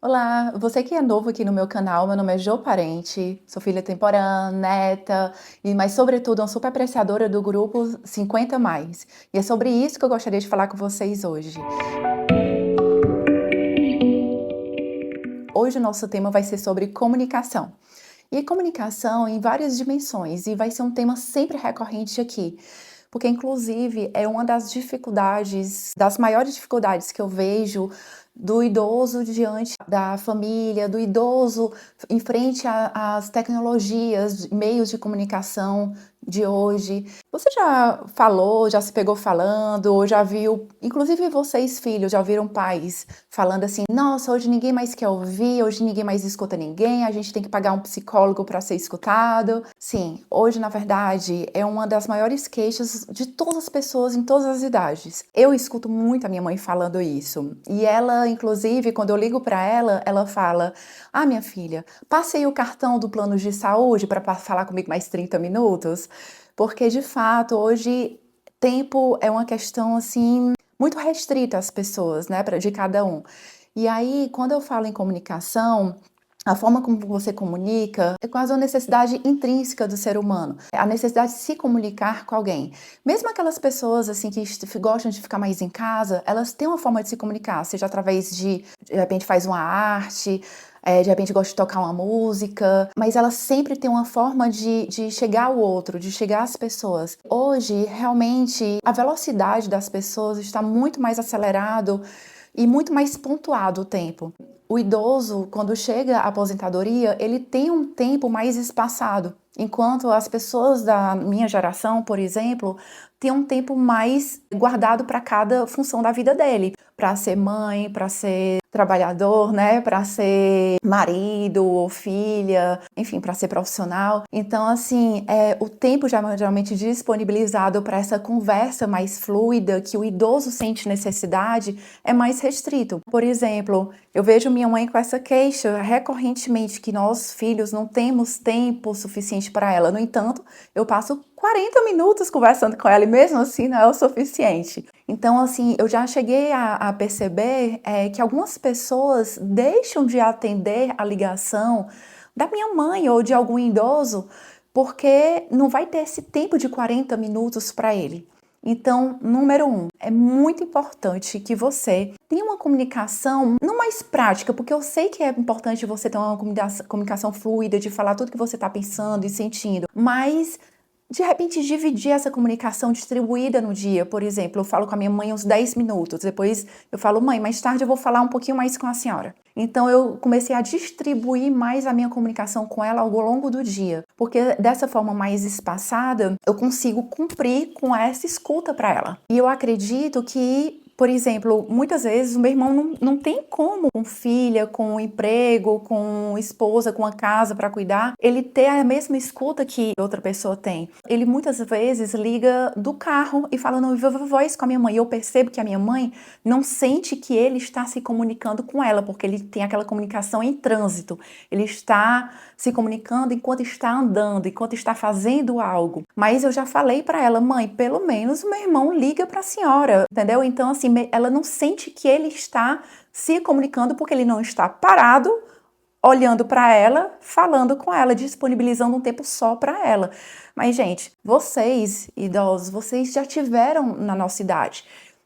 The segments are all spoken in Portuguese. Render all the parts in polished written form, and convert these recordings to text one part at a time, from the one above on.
Olá, você que é novo aqui no meu canal, meu nome é Jo Parente, sou filha temporã, neta, mas sobretudo uma super apreciadora do grupo 50 Mais. E é sobre isso que eu gostaria de falar com vocês hoje. Hoje o nosso tema vai ser sobre comunicação. E comunicação em várias dimensões, e vai ser um tema sempre recorrente aqui. Porque, inclusive, é uma das dificuldades, das maiores dificuldades que eu vejo do idoso diante da família, do idoso em frente às tecnologias, meios de comunicação de hoje. Você já falou, já se pegou falando, ou já viu, inclusive vocês, filhos, já viram pais falando assim: nossa, hoje ninguém mais quer ouvir, hoje ninguém mais escuta ninguém, a gente tem que pagar um psicólogo para ser escutado. Sim, hoje, na verdade, é uma das maiores queixas de todas as pessoas em todas as idades. Eu escuto muito a minha mãe falando isso. E ela, inclusive, quando eu ligo para ela, ela fala: ah, minha filha, passei o cartão do plano de saúde para falar comigo mais 30 minutos. Porque, de fato, hoje tempo é uma questão assim muito restrita às pessoas, né, de cada um. E aí, quando eu falo em comunicação, a forma como você comunica é quase uma necessidade intrínseca do ser humano. A necessidade de se comunicar com alguém. Mesmo aquelas pessoas assim que gostam de ficar mais em casa, elas têm uma forma de se comunicar, seja através de repente faz uma arte, de repente gosta de tocar uma música, mas ela sempre tem uma forma de chegar ao outro, de chegar às pessoas. Hoje, realmente, a velocidade das pessoas está muito mais acelerado e muito mais pontuado o tempo. O idoso, quando chega à aposentadoria, ele tem um tempo mais espaçado, enquanto as pessoas da minha geração, por exemplo, têm um tempo mais guardado para cada função da vida dele, para ser mãe, para ser trabalhador, né, para ser marido ou filha, enfim, para ser profissional. Então, assim, o tempo geralmente disponibilizado para essa conversa mais fluida, que o idoso sente necessidade, é mais restrito. Por exemplo, eu vejo minha mãe com essa queixa recorrentemente que nós, filhos, não temos tempo suficiente para ela. No entanto, eu passo 40 minutos conversando com ela e mesmo assim não é o suficiente. Então, assim, eu já cheguei a perceber que algumas pessoas deixam de atender a ligação da minha mãe ou de algum idoso porque não vai ter esse tempo de 40 minutos para ele. Então, número 1, é muito importante que você tenha uma comunicação não mais prática, porque eu sei que é importante você ter uma comunicação fluida, de falar tudo que você está pensando e sentindo, mas de repente dividir essa comunicação distribuída no dia. Por exemplo, eu falo com a minha mãe uns 10 minutos, depois eu falo: mãe, mais tarde eu vou falar um pouquinho mais com a senhora. Então eu comecei a distribuir mais a minha comunicação com ela ao longo do dia, porque dessa forma mais espaçada eu consigo cumprir com essa escuta para ela. E eu acredito que, por exemplo, muitas vezes o meu irmão não tem como, com filha, com emprego, com esposa, com a casa para cuidar, ele ter a mesma escuta que outra pessoa tem. Ele muitas vezes liga do carro e fala no viva voz com a minha mãe. E eu percebo que a minha mãe não sente que ele está se comunicando com ela, porque ele tem aquela comunicação em trânsito. Ele está se comunicando enquanto está andando, enquanto está fazendo algo. Mas eu já falei para ela: mãe, pelo menos o meu irmão liga para a senhora, entendeu? Então, assim, ela não sente que ele está se comunicando porque ele não está parado, olhando para ela, falando com ela, disponibilizando um tempo só para ela. Mas, gente, vocês, idosos, vocês já tiveram na nossa idade.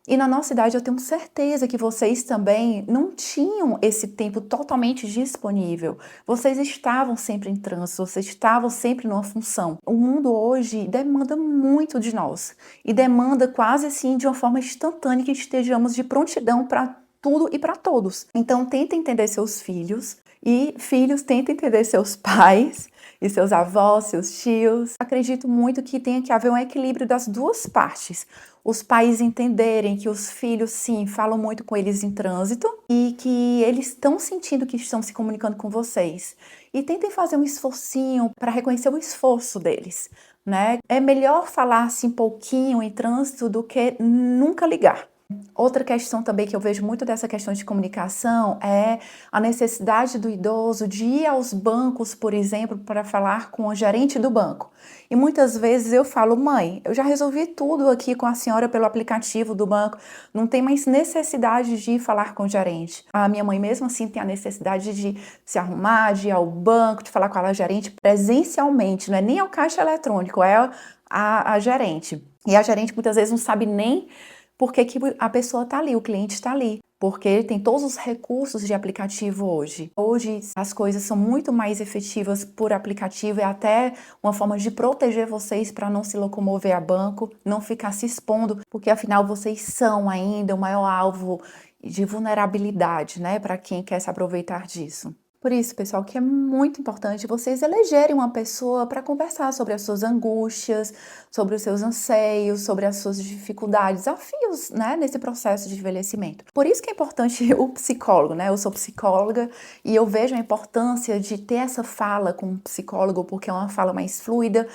E na nossa idade eu tenho certeza que vocês também não tinham esse tempo totalmente disponível. Vocês estavam sempre em trânsito, vocês estavam sempre numa função. O mundo hoje demanda muito de nós e demanda quase assim de uma forma instantânea que estejamos de prontidão para tudo e para todos. Então tenta entender seus filhos e filhos tentem entender seus pais e seus avós, seus tios. Acredito muito que tenha que haver um equilíbrio das duas partes. Os pais entenderem que os filhos, sim, falam muito com eles em trânsito e que eles estão sentindo que estão se comunicando com vocês. E tentem fazer um esforcinho para reconhecer o esforço deles, né? É melhor falar assim pouquinho em trânsito do que nunca ligar. Outra questão também que eu vejo muito dessa questão de comunicação é a necessidade do idoso de ir aos bancos, por exemplo, para falar com o gerente do banco. E muitas vezes eu falo: "Mãe, eu já resolvi tudo aqui com a senhora pelo aplicativo do banco, não tem mais necessidade de ir falar com o gerente". A minha mãe mesmo assim tem a necessidade de se arrumar, de ir ao banco, de falar com a gerente presencialmente, não é nem ao caixa eletrônico, é a gerente. E a gerente muitas vezes não sabe nem por que a pessoa está ali, o cliente está ali. Porque ele tem todos os recursos de aplicativo hoje. Hoje as coisas são muito mais efetivas por aplicativo, é até uma forma de proteger vocês para não se locomover a banco, não ficar se expondo, porque afinal vocês são ainda o maior alvo de vulnerabilidade, né, para quem quer se aproveitar disso. Por isso, pessoal, que é muito importante vocês elegerem uma pessoa para conversar sobre as suas angústias, sobre os seus anseios, sobre as suas dificuldades, desafios, né, nesse processo de envelhecimento. Por isso que é importante o psicólogo, né? Eu sou psicóloga e eu vejo a importância de ter essa fala com o psicólogo, porque é uma fala mais fluida.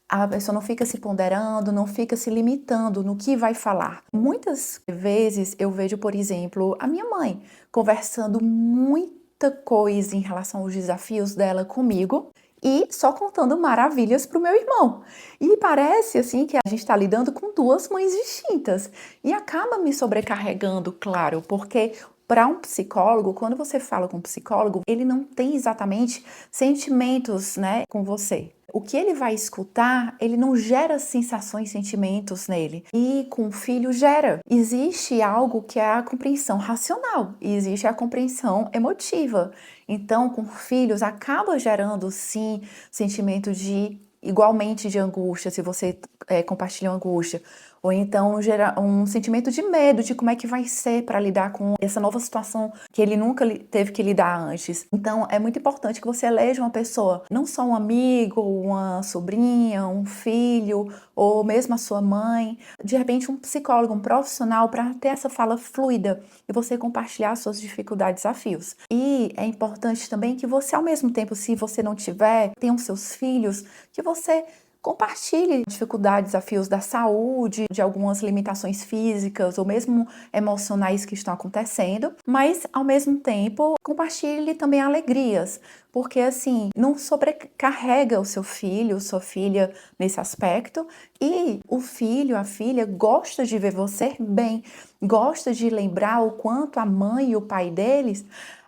A pessoa não fica se ponderando, não fica se limitando no que vai falar. Muitas vezes eu vejo, por exemplo, a minha mãe conversando muita coisa em relação aos desafios dela comigo e só contando maravilhas para o meu irmão. E parece assim que a gente está lidando com duas mães distintas e acaba me sobrecarregando, claro, porque para um psicólogo, quando você fala com um psicólogo, ele não tem exatamente sentimentos, né, com você. O que ele vai escutar, ele não gera sensações, sentimentos nele. E com o filho gera. Existe algo que é a compreensão racional e existe a compreensão emotiva. Então, com filhos, acaba gerando, sim, sentimento de igualmente de angústia, se você compartilha uma angústia. Ou então gera um sentimento de medo de como é que vai ser para lidar com essa nova situação que ele nunca teve que lidar antes. Então é muito importante que você eleja uma pessoa, não só um amigo, uma sobrinha, um filho, ou mesmo a sua mãe, de repente um psicólogo, um profissional, para ter essa fala fluida e você compartilhar suas dificuldades, desafios. E é importante também que você, ao mesmo tempo, se você não tiver, tenham seus filhos, que você compartilhe dificuldades, desafios da saúde, de algumas limitações físicas ou mesmo emocionais que estão acontecendo, mas ao mesmo tempo compartilhe também alegrias, porque assim, não sobrecarrega o seu filho, sua filha nesse aspecto, e o filho, a filha gosta de ver você bem, gosta de lembrar o quanto a mãe e o pai deles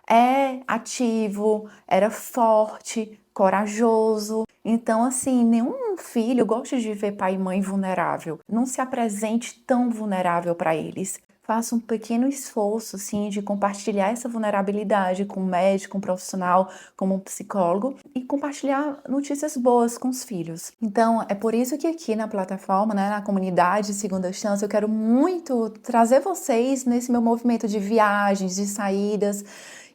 é ativo, era forte, corajoso. Então, assim, nenhum filho gosta de ver pai e mãe vulnerável. Não se apresente tão vulnerável para eles. Faça um pequeno esforço, assim, de compartilhar essa vulnerabilidade com um médico, um profissional, como um psicólogo, e compartilhar notícias boas com os filhos. Então, é por isso que aqui na plataforma, né, na comunidade Segunda Chance, eu quero muito trazer vocês nesse meu movimento de viagens, de saídas,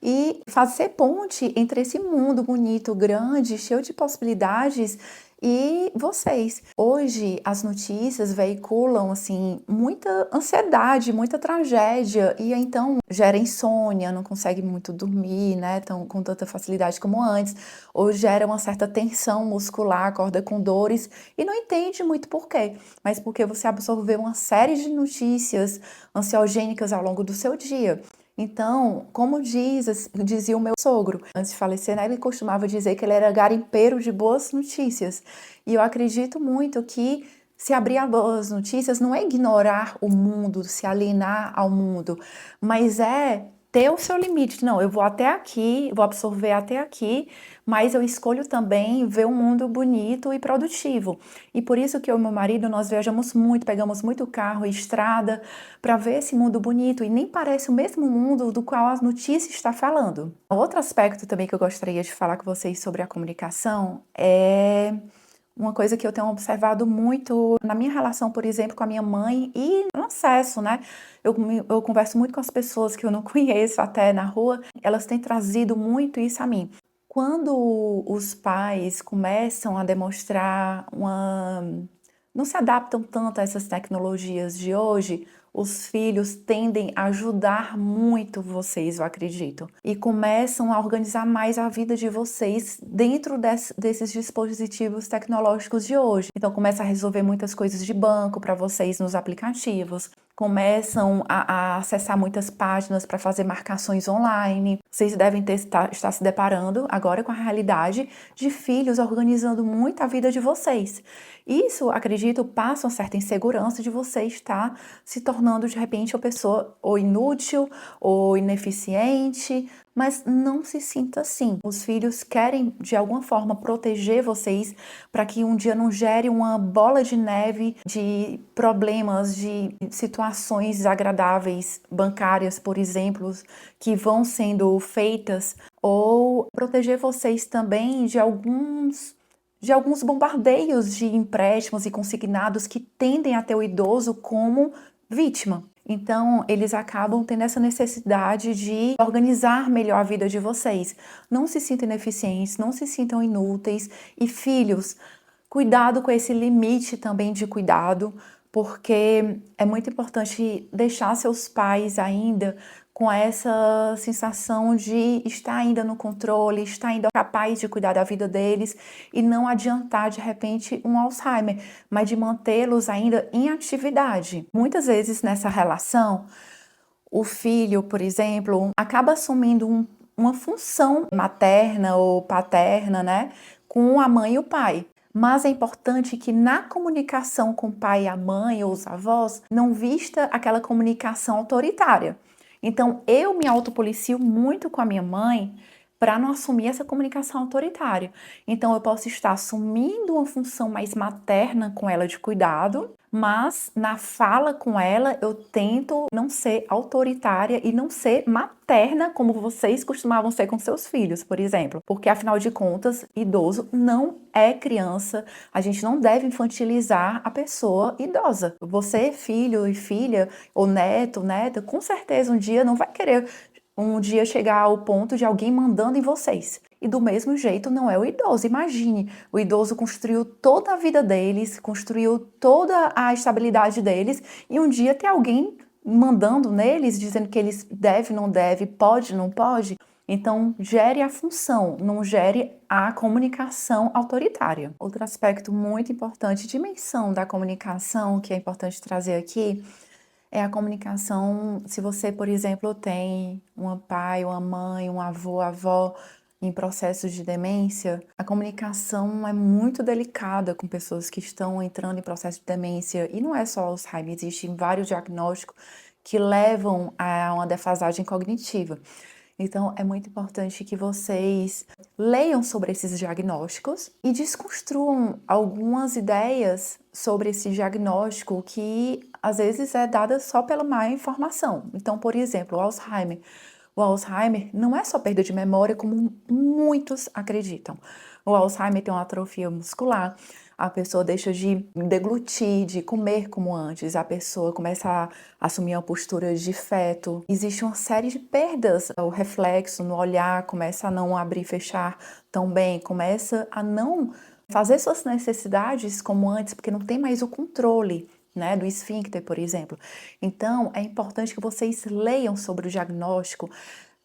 e fazer ponte entre esse mundo bonito, grande, cheio de possibilidades e vocês. Hoje as notícias veiculam assim muita ansiedade, muita tragédia e então gera insônia, não consegue muito dormir, né, com tanta facilidade como antes, ou gera uma certa tensão muscular, acorda com dores e não entende muito por quê, mas porque você absorveu uma série de notícias ansiogênicas ao longo do seu dia. Então, como dizia o meu sogro, antes de falecer, né, ele costumava dizer que ele era garimpeiro de boas notícias. E eu acredito muito que se abrir a boas notícias não é ignorar o mundo, se alienar ao mundo, mas é ter o seu limite. Não, eu vou até aqui, vou absorver até aqui, mas eu escolho também ver um mundo bonito e produtivo. E por isso que eu e meu marido, nós viajamos muito, pegamos muito carro e estrada para ver esse mundo bonito e nem parece o mesmo mundo do qual a notícia está falando. Outro aspecto também que eu gostaria de falar com vocês sobre a comunicação é uma coisa que eu tenho observado muito na minha relação, por exemplo, com a minha mãe e no acesso, né? Eu converso muito com as pessoas que eu não conheço até na rua, elas têm trazido muito isso a mim. Quando os pais começam a demonstrar não se adaptam tanto a essas tecnologias de hoje, os filhos tendem a ajudar muito vocês, eu acredito, e começam a organizar mais a vida de vocês dentro desses dispositivos tecnológicos de hoje. Então começa a resolver muitas coisas de banco para vocês nos aplicativos, começam a acessar muitas páginas para fazer marcações online. Vocês devem estar se deparando agora com a realidade de filhos organizando muito a vida de vocês. Isso, acredito, passa uma certa insegurança de você estar se tornando, de repente, uma pessoa ou inútil ou ineficiente, mas não se sinta assim. Os filhos querem, de alguma forma, proteger vocês para que um dia não gere uma bola de neve de problemas, de situações desagradáveis, bancárias, por exemplo, que vão sendo feitas, ou proteger vocês também de alguns bombardeios de empréstimos e consignados que tendem a ter o idoso como vítima. Então, eles acabam tendo essa necessidade de organizar melhor a vida de vocês. Não se sintam ineficientes, não se sintam inúteis. E filhos, cuidado com esse limite também de cuidado, porque é muito importante deixar seus pais ainda com essa sensação de estar ainda no controle, estar ainda capaz de cuidar da vida deles e não adiantar de repente um Alzheimer, mas de mantê-los ainda em atividade. Muitas vezes nessa relação, o filho, por exemplo, acaba assumindo uma função materna ou paterna, né, com a mãe e o pai. Mas é importante que na comunicação com o pai e a mãe ou os avós não vista aquela comunicação autoritária. Então, eu me autopolicio muito com a minha mãe para não assumir essa comunicação autoritária. Então, eu posso estar assumindo uma função mais materna com ela de cuidado, mas na fala com ela eu tento não ser autoritária e não ser materna como vocês costumavam ser com seus filhos, por exemplo. Porque afinal de contas, idoso não é criança, a gente não deve infantilizar a pessoa idosa. Você, filho e filha, ou neto, neta, com certeza um dia não vai querer chegar ao ponto de alguém mandando em vocês. E do mesmo jeito não é o idoso. Imagine, o idoso construiu toda a vida deles, construiu toda a estabilidade deles, e um dia tem alguém mandando neles, dizendo que eles deve, não deve, pode, não pode. Então, gere a função, não gere a comunicação autoritária. Outro aspecto muito importante, dimensão da comunicação, que é importante trazer aqui, é a comunicação. Se você, por exemplo, tem um pai, uma mãe, um avô, avó em processo de demência, a comunicação é muito delicada com pessoas que estão entrando em processo de demência. E não é só Alzheimer, existem vários diagnósticos que levam a uma defasagem cognitiva. Então, é muito importante que vocês leiam sobre esses diagnósticos e desconstruam algumas ideias sobre esse diagnóstico que às vezes é dada só pela má informação. Então, por exemplo, o Alzheimer. O Alzheimer não é só perda de memória, como muitos acreditam. O Alzheimer tem uma atrofia muscular, a pessoa deixa de deglutir, de comer como antes, a pessoa começa a assumir uma postura de feto. Existe uma série de perdas, o reflexo no olhar começa a não abrir e fechar tão bem, começa a não fazer suas necessidades como antes, porque não tem mais o controle, né, do esfíncter, por exemplo. Então, é importante que vocês leiam sobre o diagnóstico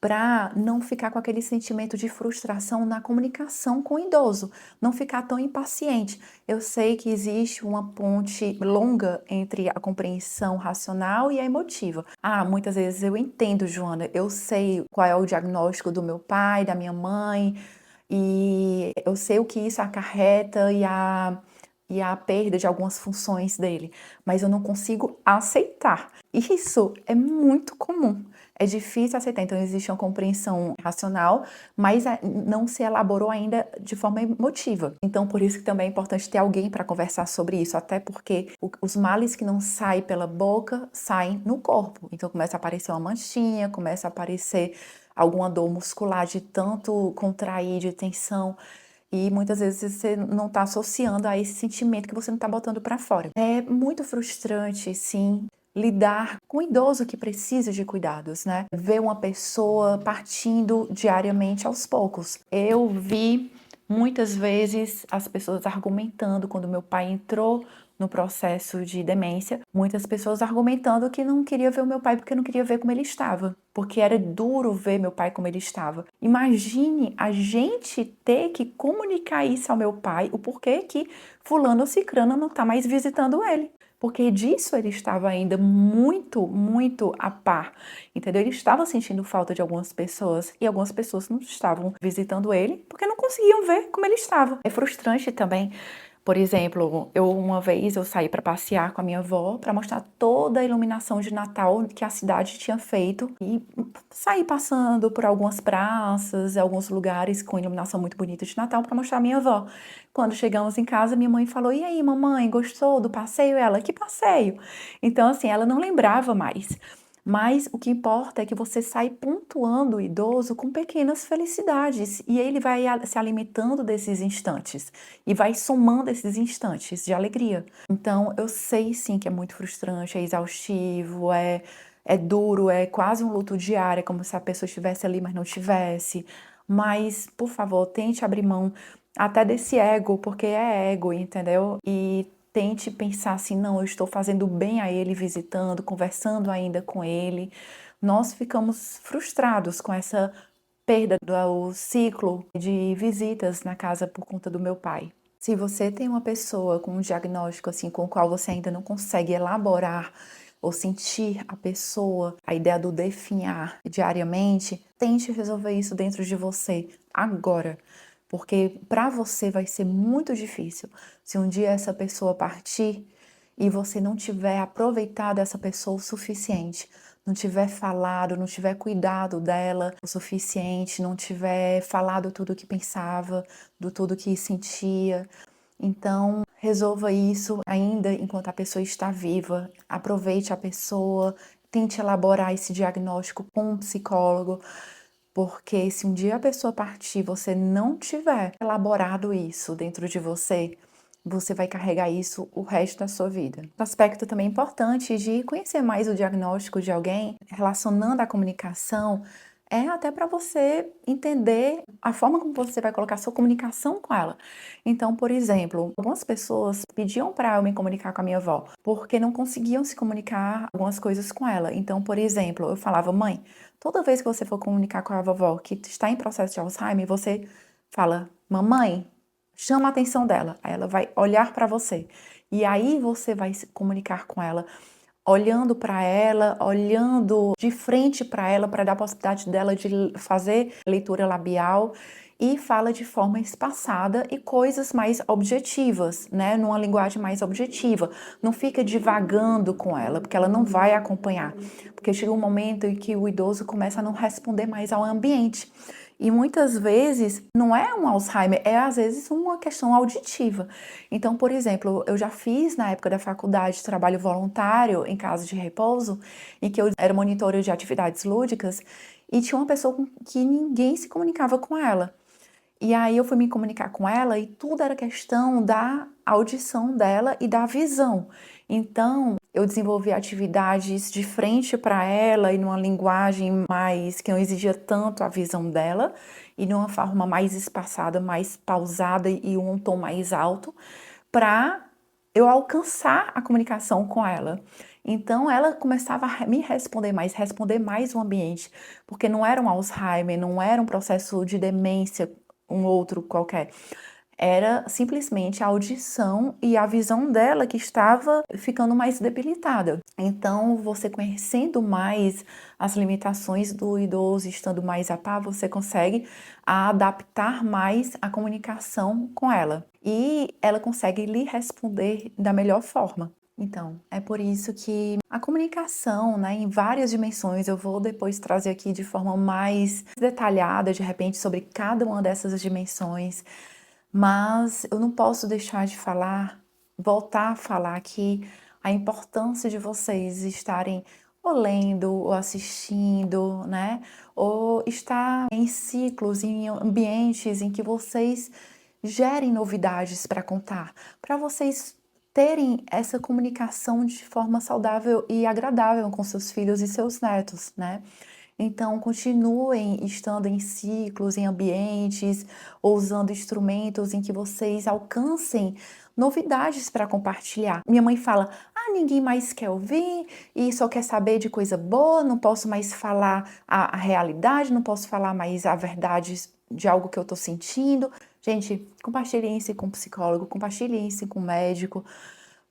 para não ficar com aquele sentimento de frustração na comunicação com o idoso, não ficar tão impaciente. Eu sei que existe uma ponte longa entre a compreensão racional e a emotiva. Muitas vezes eu entendo, Joana, eu sei qual é o diagnóstico do meu pai, da minha mãe, e eu sei o que isso acarreta e a perda de algumas funções dele, mas eu não consigo aceitar. Isso é muito comum. É difícil aceitar, então existe uma compreensão racional, mas não se elaborou ainda de forma emotiva. Então, por isso que também é importante ter alguém para conversar sobre isso, até porque os males que não saem pela boca, saem no corpo. Então, começa a aparecer uma manchinha, começa a aparecer alguma dor muscular de tanto contrair, de tensão, e muitas vezes você não está associando a esse sentimento que você não está botando para fora. É muito frustrante, sim, lidar com um idoso que precisa de cuidados, né? Ver uma pessoa partindo diariamente aos poucos. Eu vi muitas vezes as pessoas argumentando quando meu pai entrou no processo de demência, muitas pessoas argumentando que não queria ver o meu pai porque não queria ver como ele estava, porque era duro ver meu pai como ele estava. Imagine a gente ter que comunicar isso ao meu pai, o porquê que fulano ou cicrano não está mais visitando ele. porque disso ele estava ainda muito, muito a par, entendeu? Ele estava sentindo falta de algumas pessoas e algumas pessoas não estavam visitando ele porque não conseguiam ver como ele estava. É frustrante também. Por exemplo, uma vez eu saí para passear com a minha avó para mostrar toda a iluminação de Natal que a cidade tinha feito e saí passando por algumas praças, alguns lugares com iluminação muito bonita de Natal para mostrar à minha avó. Quando chegamos em casa, minha mãe falou: "E aí, mamãe, gostou do passeio?" Ela: "Que passeio?" Então, assim, ela não lembrava mais. Mas o que importa é que você sai pontuando o idoso com pequenas felicidades e ele vai se alimentando desses instantes e vai somando esses instantes de alegria. Então, eu sei sim que é muito frustrante, é exaustivo, é duro, é quase um luto diário, é como se a pessoa estivesse ali, mas não tivesse. Mas, por favor, tente abrir mão até desse ego, porque é ego, entendeu? E tente pensar assim: não, eu estou fazendo bem a ele visitando, conversando ainda com ele. Nós ficamos frustrados com essa perda do ciclo de visitas na casa por conta do meu pai. Se você tem uma pessoa com um diagnóstico assim com o qual você ainda não consegue elaborar ou sentir a pessoa, a ideia do definhar diariamente, tente resolver isso dentro de você agora, porque para você vai ser muito difícil se um dia essa pessoa partir e você não tiver aproveitado essa pessoa o suficiente, não tiver falado, não tiver cuidado dela o suficiente, não tiver falado tudo o que pensava, do tudo que sentia. Então, resolva isso ainda enquanto a pessoa está viva. Aproveite a pessoa, tente elaborar esse diagnóstico com um psicólogo, porque se um dia a pessoa partir, você não tiver elaborado isso dentro de você, você vai carregar isso o resto da sua vida. Um aspecto também importante de conhecer mais o diagnóstico de alguém, relacionando a comunicação, é até para você entender a forma como você vai colocar a sua comunicação com ela. Então, por exemplo, algumas pessoas pediam para eu me comunicar com a minha avó, porque não conseguiam se comunicar algumas coisas com ela. Então, por exemplo, eu falava: "Mãe, toda vez que você for comunicar com a vovó que está em processo de Alzheimer, você fala: mamãe, chama a atenção dela. Aí ela vai olhar para você. E aí você vai se comunicar com ela, olhando para ela, olhando de frente para ela, para dar a possibilidade dela de fazer leitura labial e fala de forma espaçada e coisas mais objetivas, né? Numa linguagem mais objetiva. Não fica divagando com ela, porque ela não vai acompanhar. Porque chega um momento em que o idoso começa a não responder mais ao ambiente. E muitas vezes não é um Alzheimer, é às vezes uma questão auditiva. Então, por exemplo, eu já fiz na época da faculdade trabalho voluntário em casa de repouso, em que eu era monitora de atividades lúdicas e tinha uma pessoa que ninguém se comunicava com ela. E aí eu fui me comunicar com ela e tudo era questão da audição dela e da visão. Então, eu desenvolvi atividades de frente para ela e numa linguagem mais que não exigia tanto a visão dela e numa forma mais espaçada, mais pausada e um tom mais alto, para eu alcançar a comunicação com ela. Então ela começava a me responder mais o ambiente, porque não era um Alzheimer, não era um processo de demência, um outro qualquer. Era simplesmente a audição e a visão dela que estava ficando mais debilitada. Então, você conhecendo mais as limitações do idoso, estando mais a par, você consegue adaptar mais a comunicação com ela. E ela consegue lhe responder da melhor forma. Então, é por isso que a comunicação, né, em várias dimensões, eu vou depois trazer aqui de forma mais detalhada, de repente, sobre cada uma dessas dimensões, mas eu não posso deixar de falar, voltar a falar aqui a importância de vocês estarem ou lendo, ou assistindo, né? Ou estar em ciclos, em ambientes em que vocês gerem novidades para contar, para vocês terem essa comunicação de forma saudável e agradável com seus filhos e seus netos, né? Então, continuem estando em ciclos, em ambientes, ou usando instrumentos em que vocês alcancem novidades para compartilhar. Minha mãe fala: ah, ninguém mais quer ouvir e só quer saber de coisa boa, não posso mais falar a realidade, não posso falar mais a verdade de algo que eu estou sentindo. Gente, compartilhem isso com o psicólogo, compartilhem isso com o médico,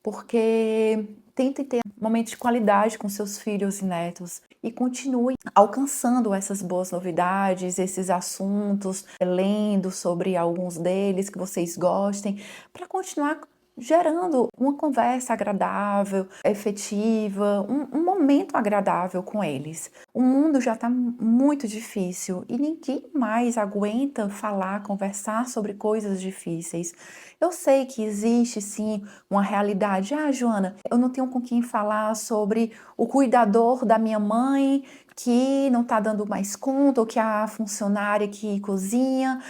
porque tentem ter momentos de qualidade com seus filhos e netos e continue alcançando essas boas novidades, esses assuntos, lendo sobre alguns deles que vocês gostem, para continuar gerando uma conversa agradável, efetiva, um momento agradável com eles. O mundo já está muito difícil e ninguém mais aguenta falar, conversar sobre coisas difíceis. Eu sei que existe sim uma realidade. Ah, Joana, eu não tenho com quem falar sobre o cuidador da minha mãe que não está dando mais conta, ou que a funcionária que cozinha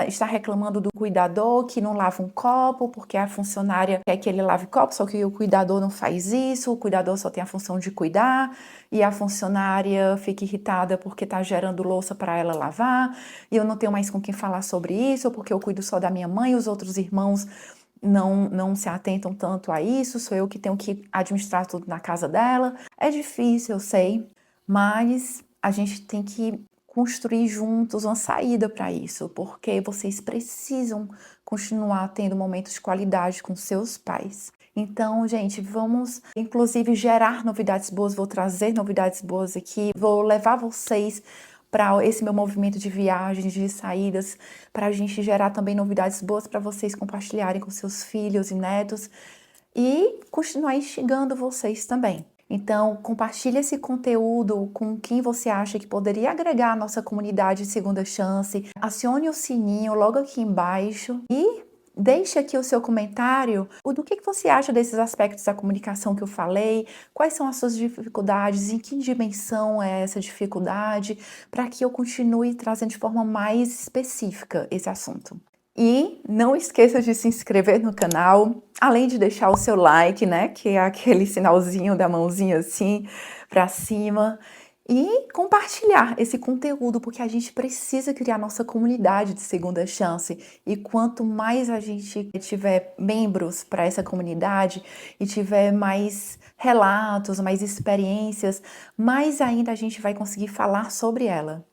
está reclamando do cuidador que não lava um copo, porque a funcionária quer que ele lave copo, só que o cuidador não faz isso, o cuidador só tem a função de cuidar, e a funcionária fica irritada porque está gerando louça para ela lavar, e eu não tenho mais com quem falar sobre isso, porque eu cuido só da minha mãe, os outros irmãos não se atentam tanto a isso, sou eu que tenho que administrar tudo na casa dela. É difícil, eu sei, mas a gente tem que construir juntos uma saída para isso, porque vocês precisam continuar tendo momentos de qualidade com seus pais. Então, gente, vamos inclusive gerar novidades boas, vou trazer novidades boas aqui, vou levar vocês para esse meu movimento de viagens, de saídas, para a gente gerar também novidades boas para vocês compartilharem com seus filhos e netos e continuar instigando vocês também. Então, compartilhe esse conteúdo com quem você acha que poderia agregar à nossa comunidade Segunda Chance. Acione o sininho logo aqui embaixo e deixe aqui o seu comentário do que você acha desses aspectos da comunicação que eu falei, quais são as suas dificuldades, em que dimensão é essa dificuldade, para que eu continue trazendo de forma mais específica esse assunto. E não esqueça de se inscrever no canal, além de deixar o seu like, né, que é aquele sinalzinho da mãozinha assim para cima, e compartilhar esse conteúdo, porque a gente precisa criar nossa comunidade de Segunda Chance. E quanto mais a gente tiver membros para essa comunidade e tiver mais relatos, mais experiências, mais ainda a gente vai conseguir falar sobre ela.